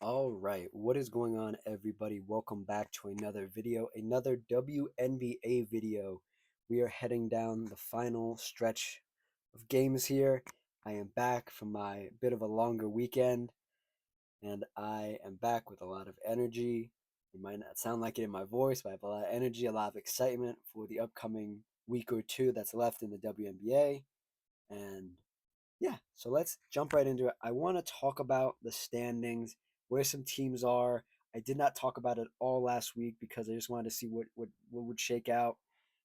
All right, what is going on, everybody? Welcome back to another video, another WNBA video. We are heading down the final stretch of games here. I am back from my bit of a longer weekend, and I am back with a lot of energy. It might not sound like it in my voice, but I have a lot of energy, a lot of excitement for the upcoming week or two that's left in the WNBA. And yeah, so let's jump right into it. I want to talk about the standings, where some teams are. I did not talk about it all last week because I just wanted to see what would shake out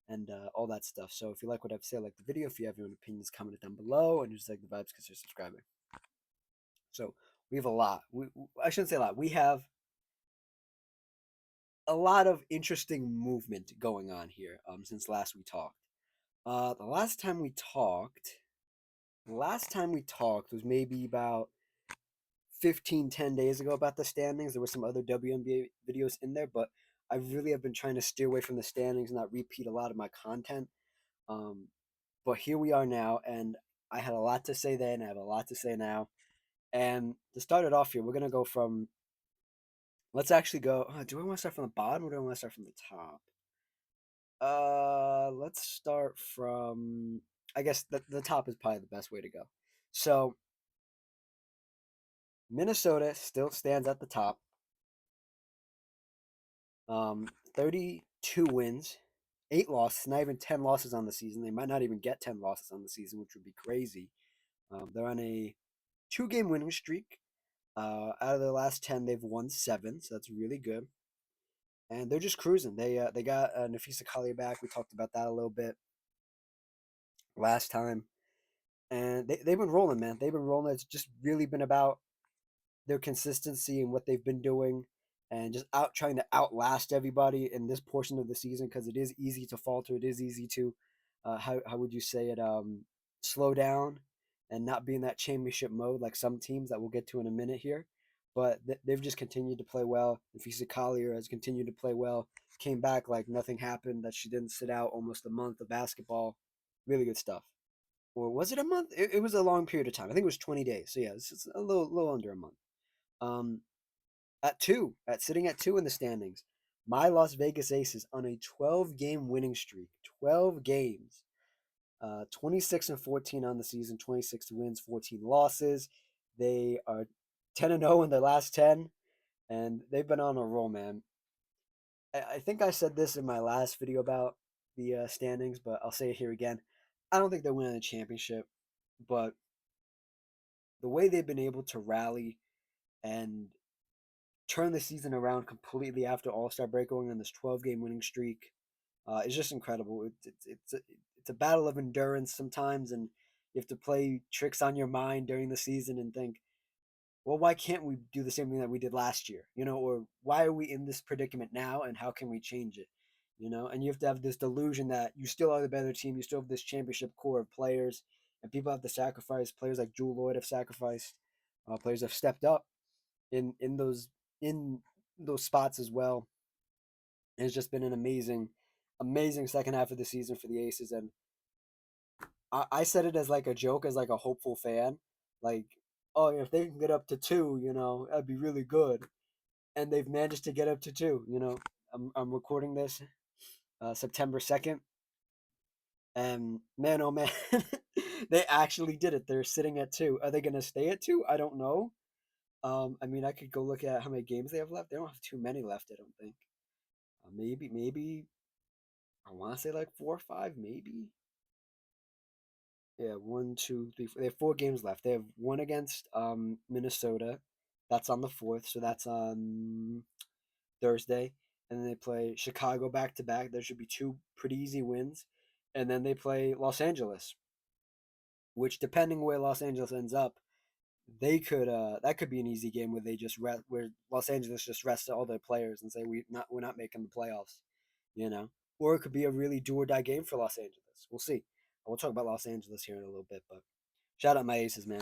and all that stuff. So if you like what I've said, like the video. If you have your own opinions, comment it down below, and just like the vibes, consider subscribing. So we have a lot. I shouldn't say a lot. We have a lot of interesting movement going on here since last we talked. The last time we talked was maybe about 10 days ago about the standings. There were some other WNBA videos in there, but I really have been trying to steer away from the standings and not repeat a lot of my content. Um, but here we are now, and I had a lot to say then. I have a lot to say now. And to start it off here, we're gonna go from. Let's actually go. Do I want to start from the bottom or do I want to start from the top? Let's start from. I guess the top is probably the best way to go. So Minnesota still stands at the top. 32 wins, 8 losses, not even 10 losses on the season. They might not even get 10 losses on the season, which would be crazy. They're on a 2 game winning streak. Out of their last 10, they've won 7, so that's really good. And they're just cruising. They got Nafisa Collier back. We talked about that a little bit last time. And they've been rolling, man. They've been rolling. It's just really been about their consistency and what they've been doing and just out trying to outlast everybody in this portion of the season because it is easy to falter. It is easy to, how would you say it, slow down and not be in that championship mode like some teams that we'll get to in a minute here. But they've just continued to play well. Nafisa Collier has continued to play well. Came back like nothing happened, that she didn't sit out almost a month of basketball. Really good stuff. Or was it a month? It was a long period of time. I think it was 20 days. So yeah, it's a little under a month. Um, sitting at two in the standings, my Las Vegas Aces on a 12-game winning streak. 12 games. 26-14 on the season, 26 wins, 14 losses. They are 10-0 in their last 10, and they've been on a roll, man. I think I said this in my last video about the standings, but I'll say it here again. I don't think they're winning the championship, but the way they've been able to rally and turn the season around completely after All-Star break, going on this 12-game winning streak. It's just incredible. It's a battle of endurance sometimes, and you have to play tricks on your mind during the season and think, well, why can't we do the same thing that we did last year? Or why are we in this predicament now, and how can we change it? And you have to have this delusion that you still are the better team. You still have this championship core of players, and people have to sacrifice. Players like Jewel Lloyd have sacrificed. Players have stepped up in those spots as well. It's just been an amazing second half of the season for the Aces, and I said it as like a joke, as like a hopeful fan, like, oh, if they can get up to two, that'd be really good, and they've managed to get up to two. I'm recording this September 2nd, and man, oh man, they actually did it. They're sitting at two. Are they gonna stay at two? I don't know. I mean, I could go look at how many games they have left. They don't have too many left, I don't think. Maybe I want to say like 4 or 5, maybe. Yeah, one, two, three. They have 4 games left. They have one against Minnesota. That's on the 4th, so that's on Thursday. And then they play Chicago back to back. There should be 2 pretty easy wins. And then they play Los Angeles, which, depending where Los Angeles ends up, they could that could be an easy game where they just where Los Angeles just rests all their players and say we're not making the playoffs, you know. Or it could be a really do or die game for Los Angeles. We'll see. We'll talk about Los Angeles here in a little bit, but shout out my Aces, man.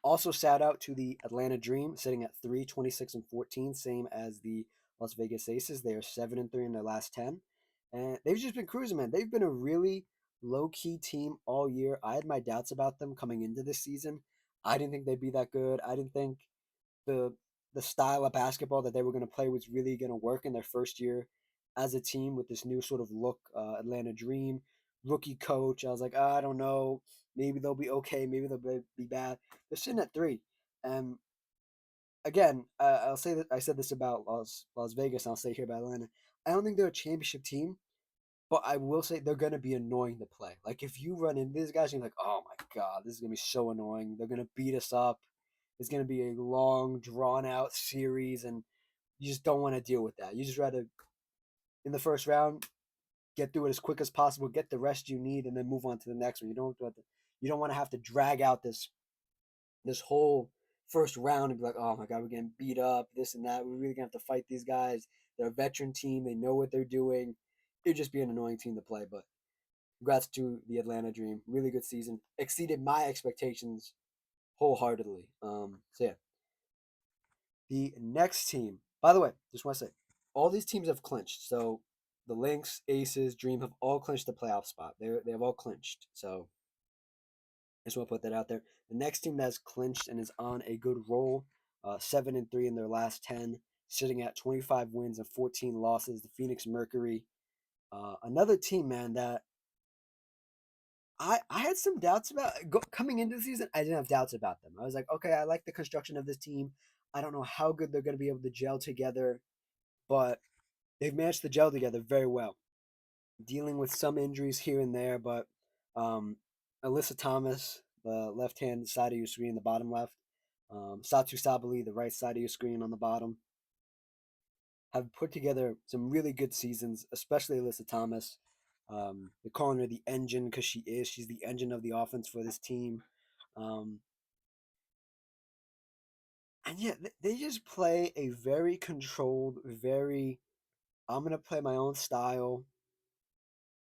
Also shout out to the Atlanta Dream, sitting at 3, 26-14, same as the Las Vegas Aces. They are 7-3 in their last 10, and they've just been cruising, man. They've been a really low key team all year. I had my doubts about them coming into this season. I didn't think they'd be that good. I didn't think the the style of basketball that they were going to play was really going to work in their first year as a team with this new sort of look, Atlanta Dream, rookie coach. I was like, I don't know, maybe they'll be okay, maybe they'll be bad. They're sitting at 3, and again, I'll say that I said this about Las Vegas, and I'll say here about Atlanta. I don't think they're a championship team, but I will say they're gonna be annoying to play. Like if you run into these guys, you're like, oh my god, this is gonna be so annoying. They're gonna beat us up. It's gonna be a long, drawn out series, and you just don't want to deal with that. You just rather in the first round get through it as quick as possible, get the rest you need, and then move on to the next one. You don't want to have to drag out this whole first round and be like, oh my god, we're getting beat up, this and that. We're really gonna have to fight these guys. They're a veteran team. They know what they're doing. It'd just be an annoying team to play, but congrats to the Atlanta Dream. Really good season. Exceeded my expectations wholeheartedly. So yeah, the next team. By the way, just want to say, all these teams have clinched. So the Lynx, Aces, Dream have all clinched the playoff spot. They have all clinched. So I just want to put that out there. The next team that's clinched and is on a good roll, 7-3 in their last 10, sitting at 25 wins and 14 losses. The Phoenix Mercury, another team, man, that I had some doubts about coming into the season. I didn't have doubts about them. I was like, okay, I like the construction of this team. I don't know how good they're going to be able to gel together, but they've managed to gel together very well. Dealing with some injuries here and there, but um, Alyssa Thomas, the left hand side of your screen, the bottom left, Satu Sabali, the right side of your screen on the bottom, have put together some really good seasons, especially Alyssa Thomas. They're calling her the engine because she is. She's the engine of the offense for this team. Um, and yeah, they just play a very controlled, very, I'm going to play my own style.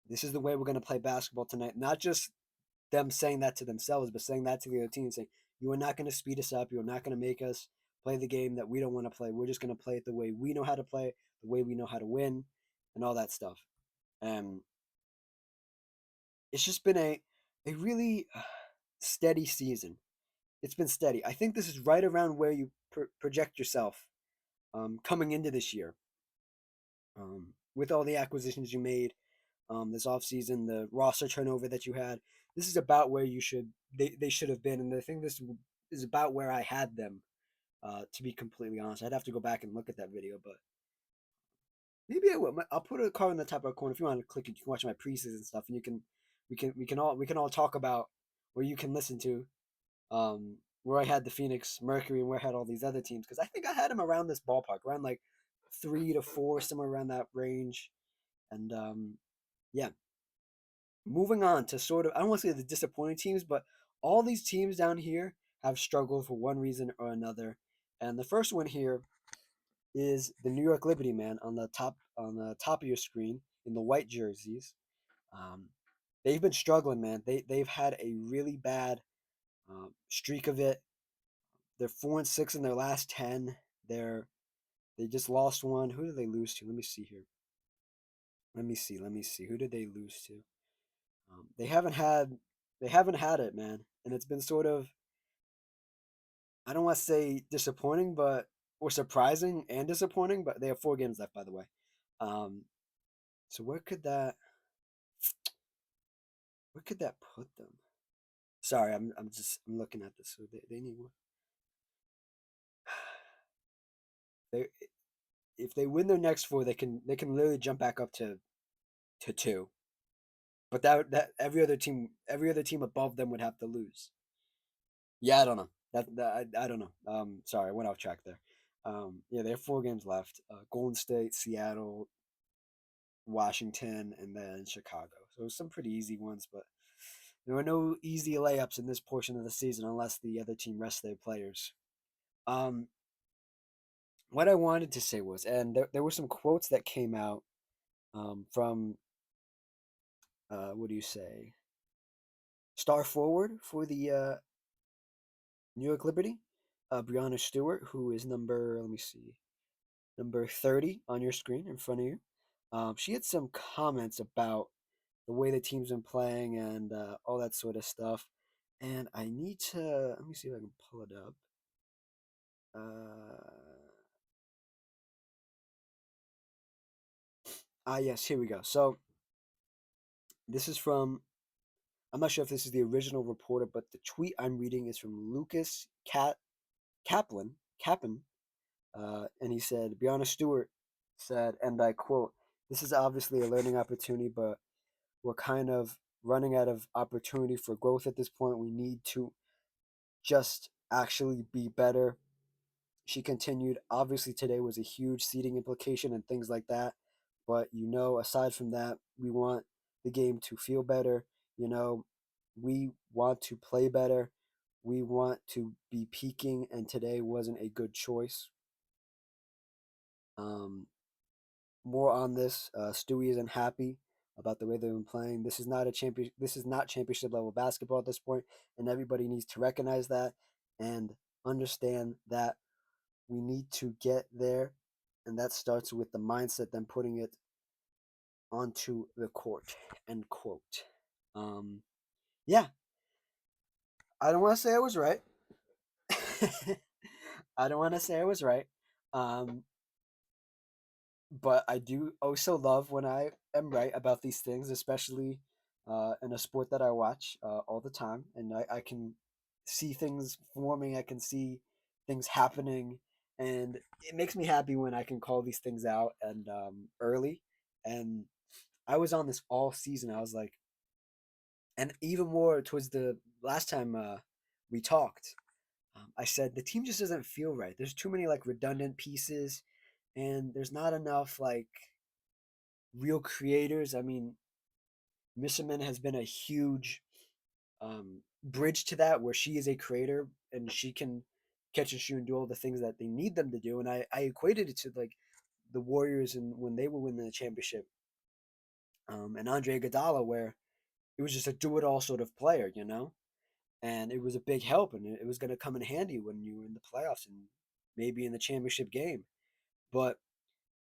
This is the way we're going to play basketball tonight. Not just them saying that to themselves, but saying that to the other team, saying, you are not going to speed us up. You are not going to make us play the game that we don't want to play. We're just going to play it the way we know how to play, the way we know how to win, and all that stuff. And it's just been a really steady season. It's been steady. I think this is right around where you project yourself coming into this year. With all the acquisitions you made this offseason, the roster turnover that you had, this is about where they should have been. And I think this is about where I had them, to be completely honest. I'd have to go back and look at that video, but maybe I will. I'll put a card in the top right corner. If you want to click it, you can watch my preseason stuff, and we can all talk about where you can listen to where I had the Phoenix Mercury and where I had all these other teams, because I think I had them around this ballpark, around like 3 to 4, somewhere around that range. And yeah, moving on to sort of, I don't want to say the disappointing teams, but all these teams down here have struggled for one reason or another. And the first one here is the New York Liberty, man, on the top of your screen in the white jerseys. Um, they've been struggling, man. They've had a really bad streak of it. They're 4-6 in their last 10. They just lost one. Who did they lose to? Let me see here. Let me see. Let me see. Who did they lose to? They haven't had it, man, and it's been sort of, I don't want to say disappointing, but or surprising and disappointing. But they have 4 games left, by the way. Um, so where could that put them? Sorry, I'm looking at this. So they need one. They If they win their next 4, they can literally jump back up to 2. But that every other team above them would have to lose. Yeah, I don't know. I don't know. Sorry, I went off track there. Yeah, they have 4 games left. Golden State, Seattle, Washington, and then Chicago. So some pretty easy ones, but there were no easy layups in this portion of the season unless the other team rests their players. Um, what I wanted to say was, and there were some quotes that came out from what do you say? Star forward for the New York Liberty, Brianna Stewart, who is let me see, number 30 on your screen in front of you. She had some comments about the way the team's been playing and all that sort of stuff. And I need to, let me see if I can pull it up. Yes, here we go. So this is from, I'm not sure if this is the original reporter, but the tweet I'm reading is from Lucas Kaplan, Kaplan, and he said, Brianna Stewart said, and I quote, "This is obviously a learning opportunity, but we're kind of running out of opportunity for growth at this point. We need to just actually be better." She continued, "Obviously, today was a huge seating implication and things like that. But, aside from that, we want the game to feel better. You know, we want to play better. We want to be peaking, and today wasn't a good choice." Um, More on this. Stewie isn't happy about the way they've been playing. This is not a champion. This is not championship level basketball at this point, and everybody needs to recognize that and understand that we need to get there, and that starts with the mindset, then putting it onto the court. End quote. Um, yeah, I don't want to say I was right. I don't want to say I was right. Um, but I do also love when I am right about these things, especially in a sport that I watch all the time, and I can see things forming. I can see things happening, and it makes me happy when I can call these things out and early. And I was on this all season. I was like, and even more towards the last time we talked, I said the team just doesn't feel right. There's too many like redundant pieces, and there's not enough like real creators. I mean, Missaman has been a huge bridge to that, where she is a creator and she can catch and shoot and do all the things that they need them to do. And I equated it to like the Warriors and when they were winning the championship, and Andre Iguodala, where it was just a do it all sort of player, and it was a big help, and it was going to come in handy when you were in the playoffs and maybe in the championship game. But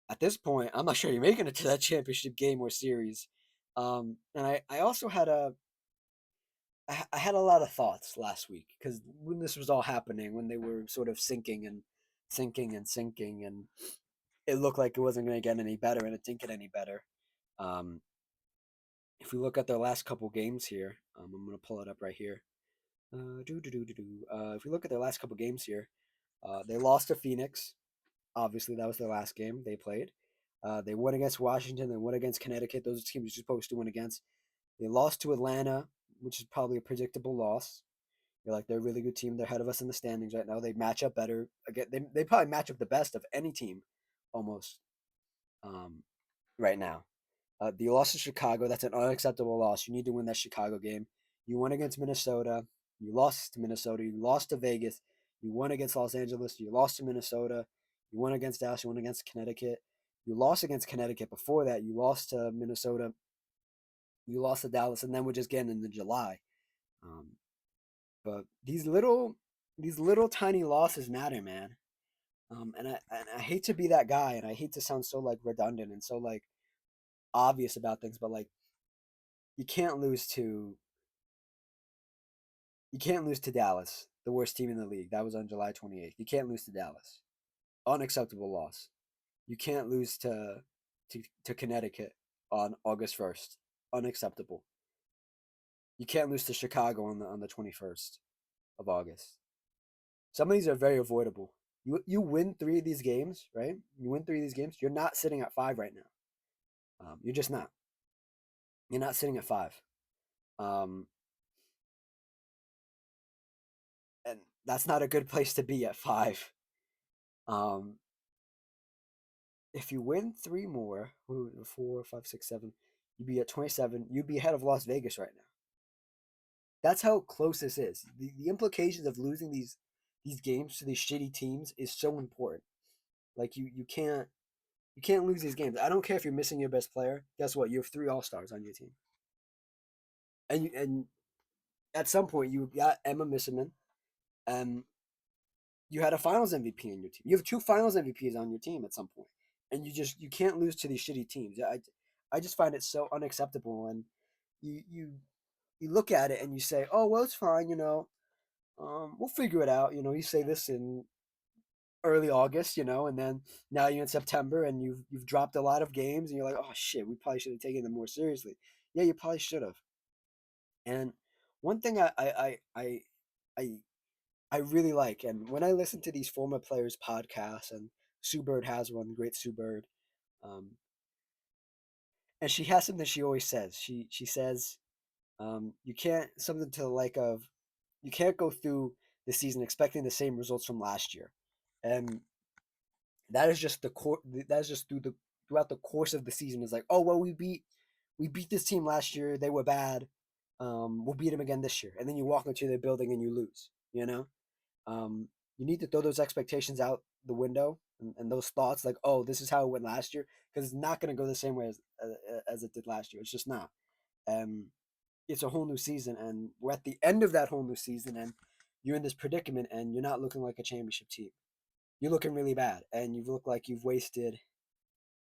at this point, I'm not sure you're making it to that championship game or series. And I also had I had a lot of thoughts last week because when this was all happening, when they were sort of sinking and sinking and sinking, and it looked like it wasn't going to get any better, and it didn't get any better. Um, if we look at their last couple games here, I'm going to pull it up right here. If we look at their last couple games here, they lost to Phoenix. Obviously, that was their last game they played. They won against Washington. They won against Connecticut. Those teams you're supposed to win against. They lost to Atlanta, which is probably a predictable loss. You're like, they're a really good team. They're ahead of us in the standings right now. They match up better. Again, they probably match up the best of any team, almost, um, right now. The loss to Chicago, that's an unacceptable loss. You need to win that Chicago game. You won against Minnesota. You lost to Minnesota. You lost to Vegas. You won against Los Angeles. You lost to Minnesota. You won against Dallas. You won against Connecticut. You lost against Connecticut before that. You lost to Minnesota. You lost to Dallas, and then we're just getting into July. Um, but these little tiny losses matter, man. And I hate to be that guy, and I hate to sound so like redundant and so like obvious about things, but like you can't lose to you can't lose to Dallas, the worst team in the league. That was on July 28th. You can't lose to Dallas. Unacceptable loss. You can't lose to Connecticut on August 1st. Unacceptable. You can't lose to Chicago on the 21st of August. Some of these are very avoidable. You win three of these games, right? You win three of these games. You're not sitting at five right now. You're just not. You're not sitting at five. Um, and that's not a good place to be at five. Um, if you win three more, four, five, six, seven, you'd be at 27. You'd be ahead of Las Vegas right now. That's how close this is. The implications of losing these games to these shitty teams is so important. Like you can't lose these games. I don't care if you're missing your best player. Guess what? You have three All Stars on your team, and at some point you got Emma Misserman, and you had a Finals MVP on your team. You have two Finals MVPs on your team at some point, and you can't lose to these shitty teams. I just find it so unacceptable, and you you you look at it and you say, oh well, it's fine, we'll figure it out. You say this, and early August, and then now you're in September and you've dropped a lot of games and you're like, oh shit, we probably should have taken them more seriously. Yeah, you probably should have. And one thing I I really like, and when I listen to these former players' podcasts, and Sue Bird has one, great Sue Bird, um, and she has something she always says. She says, you can't something to the like of, you can't go through the season expecting the same results from last year, and that is just the core. That is just throughout the course of the season. Is like, oh well, we beat this team last year. They were bad. We'll beat them again this year, and then you walk into the building and you lose. You need to throw those expectations out the window, and those thoughts like, oh, this is how it went last year, because it's not going to go the same way as it did last year. It's just not. Um, it's a whole new season, and we're at the end of that whole new season, and you're in this predicament, and you're not looking like a championship team. You're looking really bad, and you look like you've wasted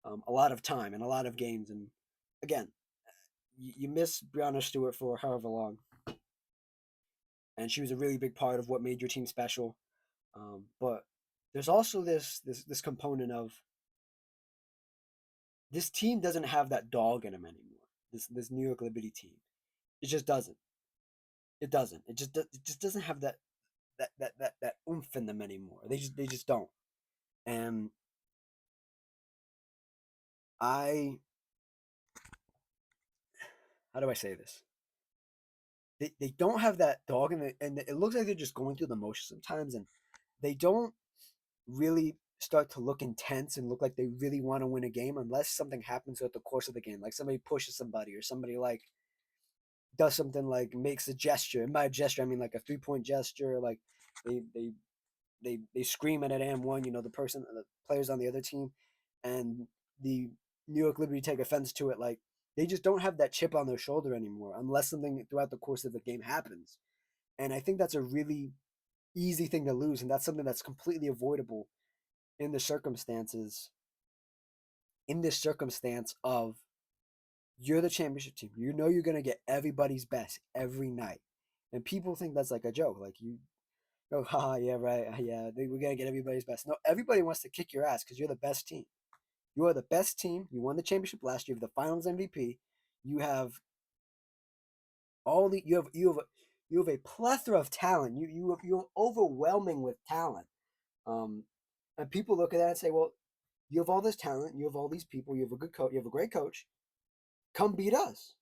a lot of time and a lot of games. And again, you miss Brianna Stewart for however long, and she was a really big part of what made your team special. But there's also this component of this team doesn't have that dog in them anymore. This New York Liberty team, it just doesn't. It doesn't. It just doesn't have that oomph in them anymore. They just don't. And I how do I say this? They don't have that dog in it, and it looks like they're just going through the motions sometimes, and they don't really start to look intense and look like they really want to win a game unless something happens throughout the course of the game, like somebody pushes somebody or somebody like does something like makes a gesture. And by gesture, I mean like a 3-point gesture. Like they they they scream at an and one. The person, the players on the other team, and the New York Liberty take offense to it. Like they just don't have that chip on their shoulder anymore unless something throughout the course of the game happens. And I think that's a really easy thing to lose, and that's something that's completely avoidable in the circumstances. In this circumstance of you're the championship team, you're gonna get everybody's best every night, and people think that's like a joke. Like you go, haha, yeah, right, yeah, we're gonna get everybody's best. No, everybody wants to kick your ass because you're the best team. You are the best team. You won the championship last year. You have the Finals MVP. You have all the you have a plethora of talent. You're overwhelming with talent. Um, and people look at that and say, well, you have all this talent. You have all these people. You have a good coach. You have a great coach. Come beat us.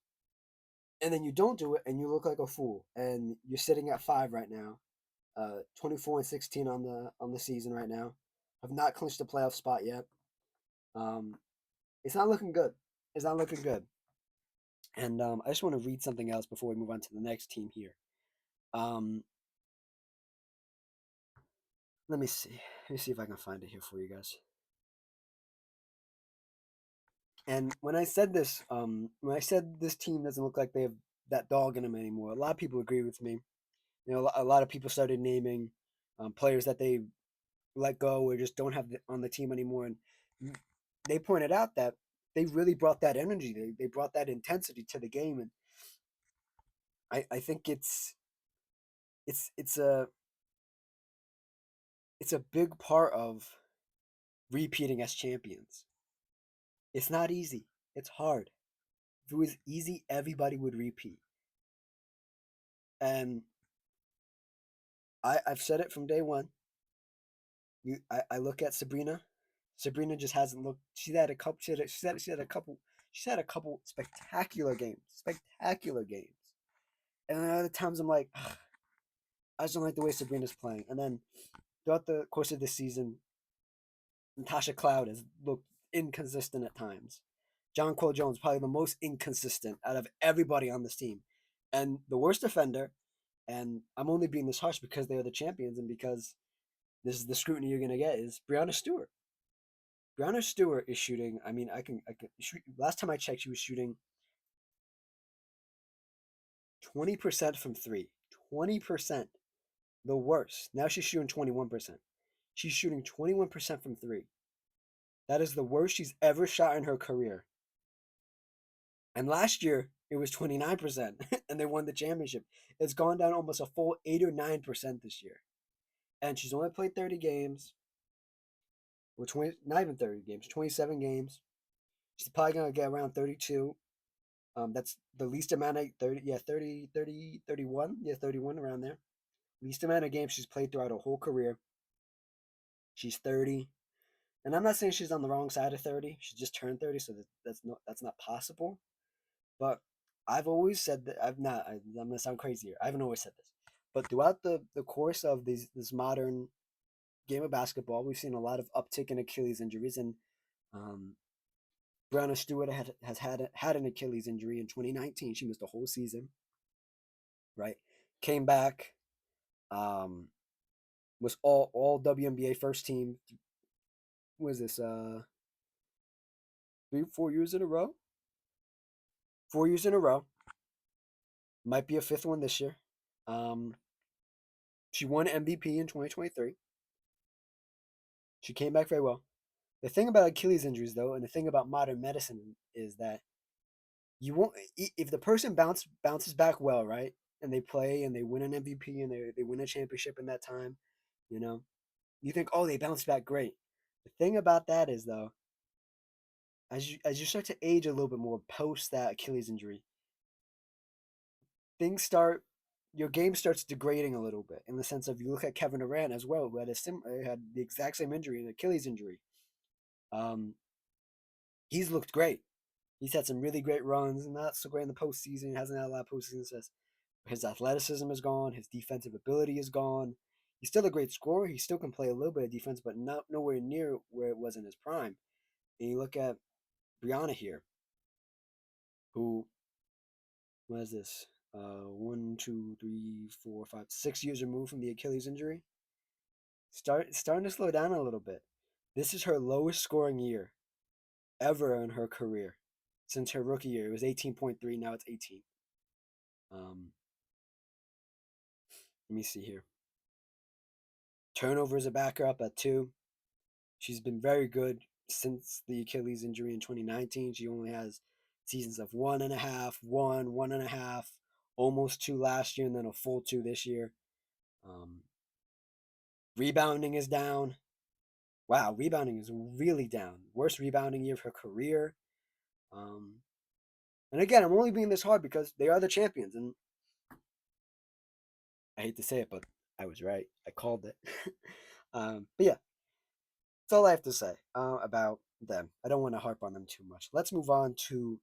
And then you don't do it, and you look like a fool. And you're sitting at 5 right now, 24-16 on the season right now. Have not clinched a playoff spot yet. Um, it's not looking good. It's not looking good. And I just want to read something else before we move on to the next team here. Um, let me see. Let me see if I can find it here for you guys. And when I said this team doesn't look like they have that dog in them anymore, a lot of people agree with me. A lot of people started naming players that they let go or just don't have on the team anymore, and they pointed out that they really brought that energy. They brought that intensity to the game, and I think it's it's a it's a big part of repeating as champions. It's not easy. It's hard. If it was easy, everybody would repeat. And I've said it from day one. I look at Sabrina. Sabrina just hasn't looked. She's had a couple. She had a couple. She's had a couple spectacular games. Spectacular games. And then other times I'm like, ugh, I just don't like the way Sabrina's playing. And then throughout the course of the season, Natasha Cloud has looked inconsistent at times. John Cole Jones probably the most inconsistent out of everybody on this team, and the worst defender. And I'm only being this harsh because they are the champions and because this is the scrutiny you're gonna get is Brianna Stewart. Brianna Stewart is shooting. I mean, I can shoot. Last time I checked, she was shooting 20% from three. 20%, the worst. Now she's shooting 21%. She's shooting 21% from three. That is the worst she's ever shot in her career. And last year it was 29%, and they won the championship. It's gone down almost a full 8 or 9% this year. And she's only played 30 games. or 20, not even 30 games, 27 games. She's probably gonna get around 32. That's the least amount of 30, yeah, 30, 30, 31, yeah, 31 around there. Least amount of games she's played throughout her whole career. She's 30, and I'm not saying she's on the wrong side of 30. She just turned 30, so that's not possible. But I've always said that I'm gonna sound crazy here. I haven't always said this, but throughout the course of this modern game of basketball, we've seen a lot of uptick in Achilles injuries, and um, Brianna Stewart had an Achilles injury in 2019. She missed the whole season. Right, came back. Um, was all WNBA first team. Was this 3 4 years in a row? 4 years in a row. Might be a fifth one this year. Um, she won MVP in 2023. She came back very well. The thing about Achilles injuries, though, and the thing about modern medicine is that you won't if the person bounces back well, right, and they play and they win an MVP and they win a championship in that time, you know, you think, oh, they bounced back great. The thing about that is though, as you start to age a little bit more post that Achilles injury, things start your game starts degrading a little bit in the sense of you look at Kevin Durant as well, who had the exact same injury, an Achilles injury. Um, he's looked great. He's had some really great runs, not so great in the postseason. He hasn't had a lot of postseason success. His athleticism is gone. His defensive ability is gone. He's still a great scorer. He still can play a little bit of defense, but not nowhere near where it was in his prime. And you look at Brianna here, who was this? 6 years removed from the Achilles injury. Starting to slow down a little bit. This is her lowest scoring year ever in her career since her rookie year. It was 18.3. Now it's 18. Um, Let me see here. Turnovers are back up at 2. She's been very good since the Achilles injury in 2019. She only has seasons of 1.5, 1.5, almost 2 last year, and then a full 2 this year. Um, Rebounding is down. Wow, rebounding is really down. Worst rebounding year of her career. Um, and again, I'm only being this hard because they are the champions, and I hate to say it, but I was right. I called it. But yeah, that's all I have to say about them. I don't want to harp on them too much. Let's move on to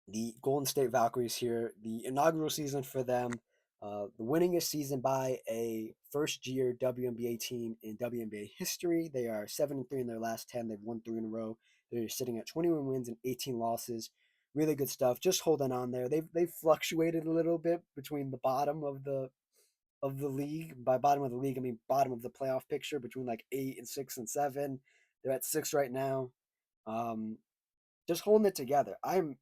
the Golden State Valkyries here. The inaugural season for them, the winningest season by a first-year WNBA team in WNBA history. They are 7-3 in their last 10. They've won 3 in a row. They're sitting at 21 wins and 18 losses. Really good stuff. Just holding on there. They've fluctuated a little bit between the bottom of the league. By bottom of the league, I mean bottom of the playoff picture between like 8 and 6 and 7. They're at 6 right now. Um, just holding it together. I'm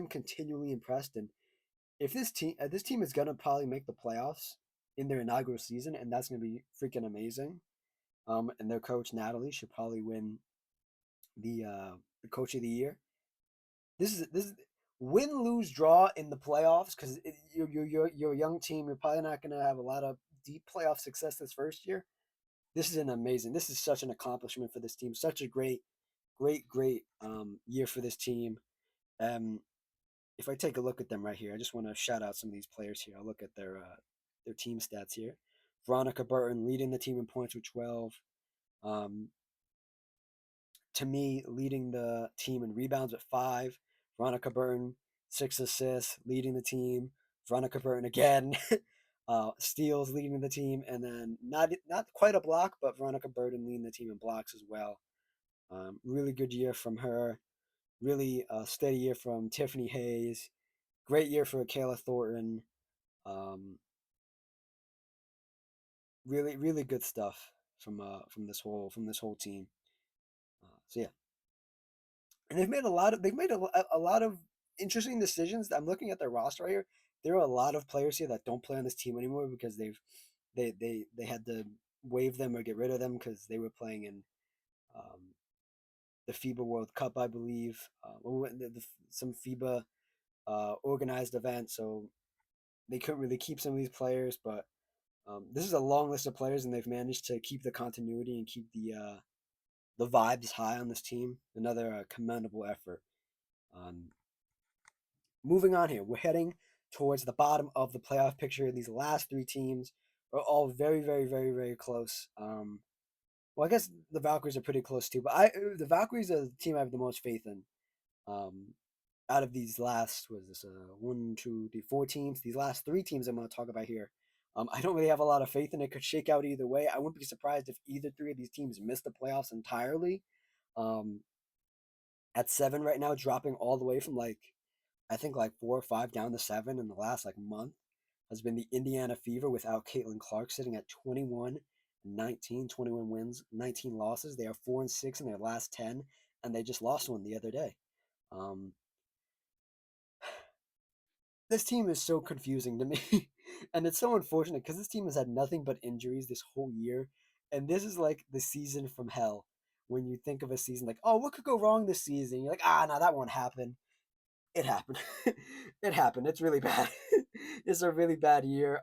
continually impressed, and if this team is gonna probably make the playoffs in their inaugural season, and that's gonna be freaking amazing. And their coach Natalie should probably win the coach of the year. This is win, lose, draw in the playoffs because you're a young team. You're probably not gonna have a lot of deep playoff success this first year. This is an amazing. This is such an accomplishment for this team. Such a great year for this team. Um, if I take a look at them right here, I just want to shout out some of these players here. I'll look at their team stats here. Veronica Burton leading the team in points with 12. Um, to me, leading the team in rebounds with 5. Veronica Burton, 6 assists, leading the team. Veronica Burton again, steals, leading the team, and then not quite a block, but Veronica Burton leading the team in blocks as well. Really good year from her. Really steady year from Tiffany Hayes. Great year for Kayla Thornton. Um, really good stuff from this whole team. So yeah, and they've made a lot of interesting decisions. I'm looking at their roster right here. There are a lot of players here that don't play on this team anymore because they had to waive them or get rid of them because they were playing in um, the FIBA World Cup, I believe, some FIBA organized event. So they couldn't really keep some of these players, but this is a long list of players, and they've managed to keep the continuity and keep the vibes high on this team. Another commendable effort. Um, Moving on here, we're heading towards the bottom of the playoff picture. These last three teams are all very, very, very, very close. Well, I guess the Valkyries are pretty close too, but the Valkyries are the team I have the most faith in. Um, Out of these last, was this one, two, three, four teams? These last three teams I'm going to talk about here, I don't really have a lot of faith in it. Could shake out either way. I wouldn't be surprised if either three of these teams miss the playoffs entirely. Um, at seven right now, dropping all the way from like I think like 4 or 5 down to seven in the last like month has been the Indiana Fever without Caitlin Clark sitting at 21, 19, 21 wins, 19 losses. They are 4-6 in their last 10, and they just lost one the other day. Um, this team is so confusing to me, and it's so unfortunate because this team has had nothing but injuries this whole year, and this is like the season from hell. When you think of a season like, oh, what could go wrong this season? You're like, no, that won't happen. It happened. It happened. It's really bad. It's a really bad year.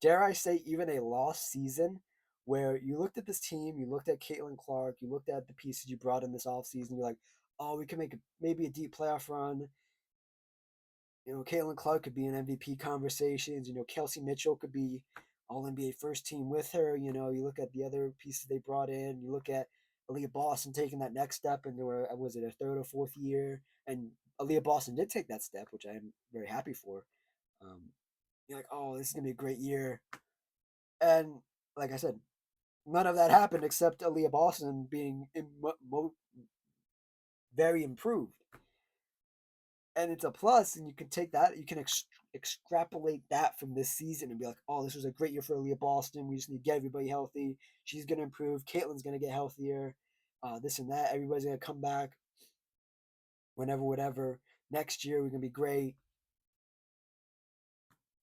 Dare I say, even a lost season where you looked at this team, you looked at Caitlin Clark, you looked at the pieces you brought in this offseason, you're like, oh, we can make maybe a deep playoff run. Caitlin Clark could be in MVP conversations. Kelsey Mitchell could be All NBA first team with her. You look at the other pieces they brought in. You look at Aaliyah Boston taking that next step into her, was it a third or fourth year? And Aaliyah Boston did take that step, which I am very happy for. Um, you're like, oh, this is gonna be a great year. And like I said, none of that happened except Aaliyah Boston being very improved. And it's a plus, and you can take that, you can extrapolate that from this season and be like, oh, this was a great year for Aaliyah Boston. We just need to get everybody healthy. She's going to improve. Caitlin's going to get healthier. This and that. Everybody's going to come back whenever, whatever. Next year, we're going to be great.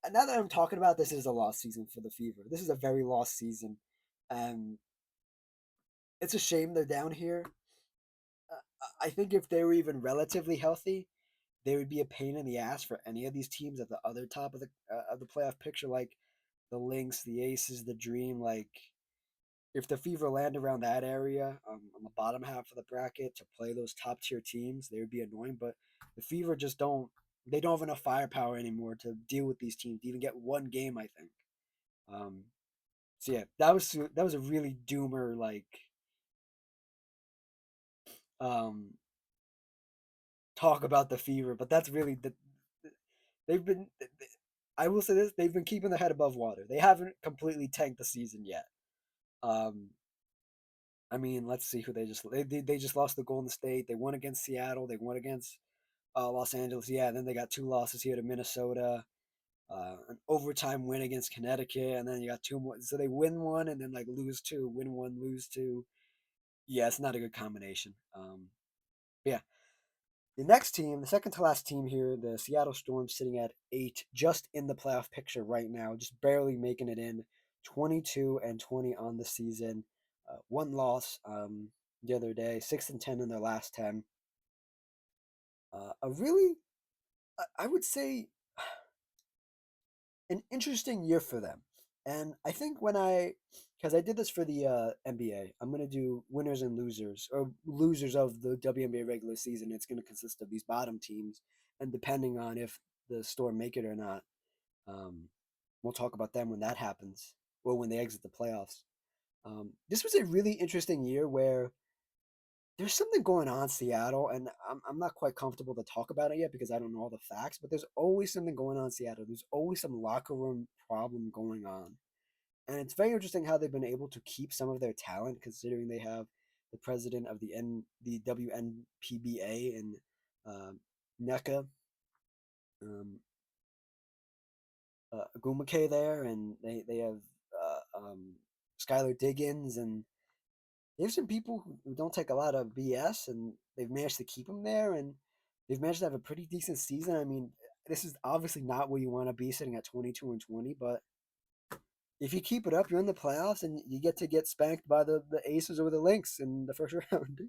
And now that I'm talking about this, is a lost season for the Fever. This is a very lost season. And it's a shame they're down here. I think if they were even relatively healthy, they would be a pain in the ass for any of these teams at the other top of the playoff picture, like the Lynx, the Aces, the Dream. Like if the Fever land around that area on the bottom half of the bracket to play those top tier teams, they would be annoying. But the Fever just don't. They don't have enough firepower anymore to deal with these teams to even get one game. I think. Um, so yeah, that was a really doomer um, talk about the Fever, but that's really they've been. I will say this: they've been keeping their head above water. They haven't completely tanked the season yet. Um, I mean, let's see who they just lost to Golden State. They won against Seattle. They won against Los Angeles. Yeah, and then they got two losses here to Minnesota. An overtime win against Connecticut, and then you got two more. So they win one and then like lose two, win one, lose two. Yeah, it's not a good combination. Yeah, the next team, the second to last team here, the Seattle Storm, sitting at 8, just in the playoff picture right now, just barely making it in. 22-20 on the season. One loss the other day, 6-10 in their last 10. A really, I would say, an interesting year for them. And I think because I did this for the NBA, I'm going to do winners and losers, or losers of the WNBA regular season. It's going to consist of these bottom teams, and depending on if the Storm make it or not, um, we'll talk about them when that happens, or when they exit the playoffs. This was a really interesting year where there's something going on in Seattle, and I'm not quite comfortable to talk about it yet because I don't know all the facts, but there's always something going on in Seattle. There's always some locker room problem going on. And it's very interesting how they've been able to keep some of their talent, considering they have the president of the WNPBA and NECA, um, Agumake there, and they have Skylar Diggins, and there's some people who don't take a lot of BS, and they've managed to keep them there, and they've managed to have a pretty decent season. I mean, this is obviously not where you want to be sitting at 22-20, but if you keep it up, you're in the playoffs, and you get spanked by the Aces or the Lynx in the first round.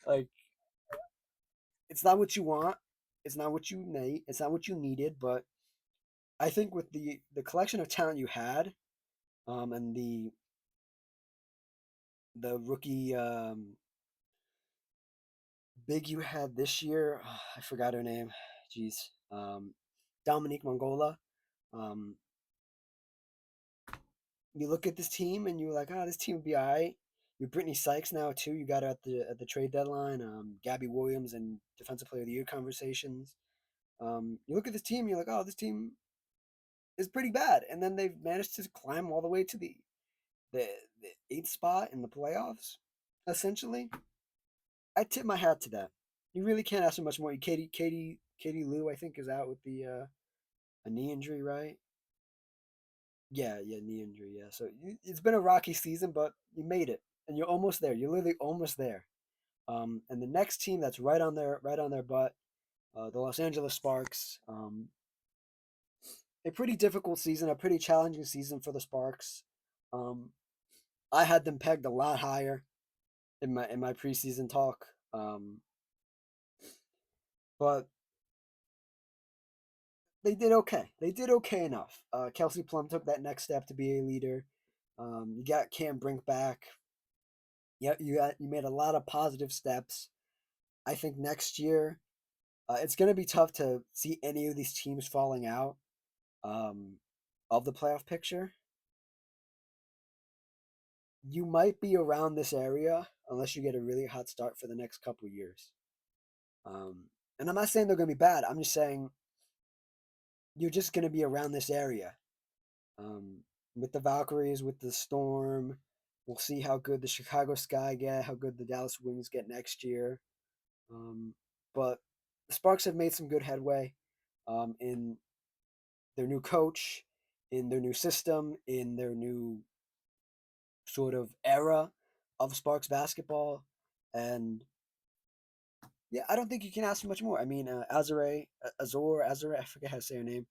Like, it's not what you want, it's not what you need, it's not what you needed, but I think with the collection of talent you had, and the rookie big you had this year. I forgot her name. Jeez. Dominique Mongola. Um, you look at this team and you're like, oh, this team would be all right. You Brittany Sykes now too. You got her at the trade deadline. Gabby Williams and Defensive Player of the Year conversations. You look at this team, you're like, oh, this team is pretty bad, and then they've managed to climb all the way to the, the eighth spot in the playoffs. Essentially, I tip my hat to that. You really can't ask for much more. Katie Lou, I think, is out with the a knee injury, right? Yeah, knee injury. Yeah, so it's been a rocky season, but you made it, and you're almost there. You're literally almost there. And the next team that's right on their butt, the Los Angeles Sparks. A pretty difficult season, a pretty challenging season for the Sparks. Um, I had them pegged a lot higher in my preseason talk, but they did okay. They did okay enough. Kelsey Plum took that next step to be a leader. You got Cam Brink back. Yeah, you made a lot of positive steps. I think next year it's going to be tough to see any of these teams falling out um, of the playoff picture. You might be around this area unless you get a really hot start for the next couple years. And I'm not saying they're going to be bad. I'm just saying you're just going to be around this area. Um, with the Valkyries, with the Storm, we'll see how good the Chicago Sky get, how good the Dallas Wings get next year. Um, but the Sparks have made some good headway in their new coach, in their new system, in their new sort of era of Sparks basketball. And yeah, I don't think you can ask for much more. I mean, Azor, I forget how to say her name.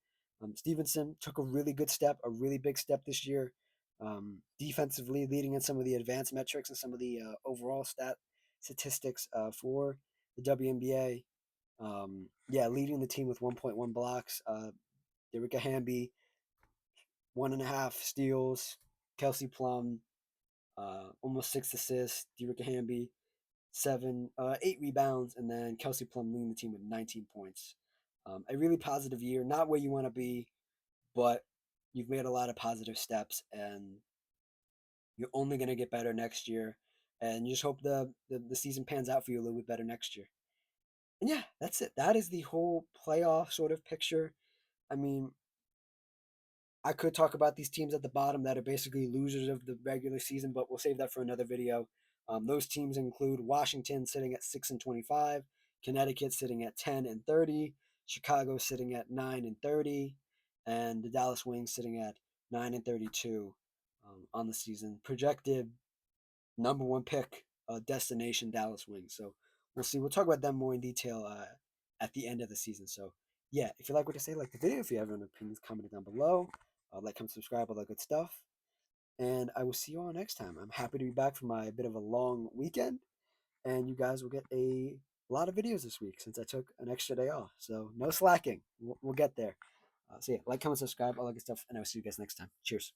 Stevenson took a really good step, a really big step this year, defensively, leading in some of the advanced metrics and some of the overall statistics for the WNBA. Yeah, leading the team with 1.1 blocks. Derica Hamby, 1.5 steals. Kelsey Plum, almost 6 assists. Derica Hamby, 8 rebounds, and then Kelsey Plum leading the team with 19 points. A really positive year, not where you want to be, but you've made a lot of positive steps, and you're only going to get better next year. And you just hope the season pans out for you a little bit better next year. And yeah, that's it. That is the whole playoff sort of picture. I mean, I could talk about these teams at the bottom that are basically losers of the regular season, but we'll save that for another video. Those teams include Washington sitting at 6-25, Connecticut sitting at 10-30, Chicago sitting at 9-30, and the Dallas Wings sitting at 9-32 on the season. Projected number one pick, destination Dallas Wings. So we'll see. We'll talk about them more in detail at the end of the season. So yeah, if you like what I say, like the video. If you have any opinions, comment it down below. Like, comment, subscribe, all that good stuff. And I will see you all next time. I'm happy to be back from my bit of a long weekend, and you guys will get a lot of videos this week since I took an extra day off. So no slacking. We'll get there. So yeah, like, comment, subscribe, all that good stuff, and I will see you guys next time. Cheers.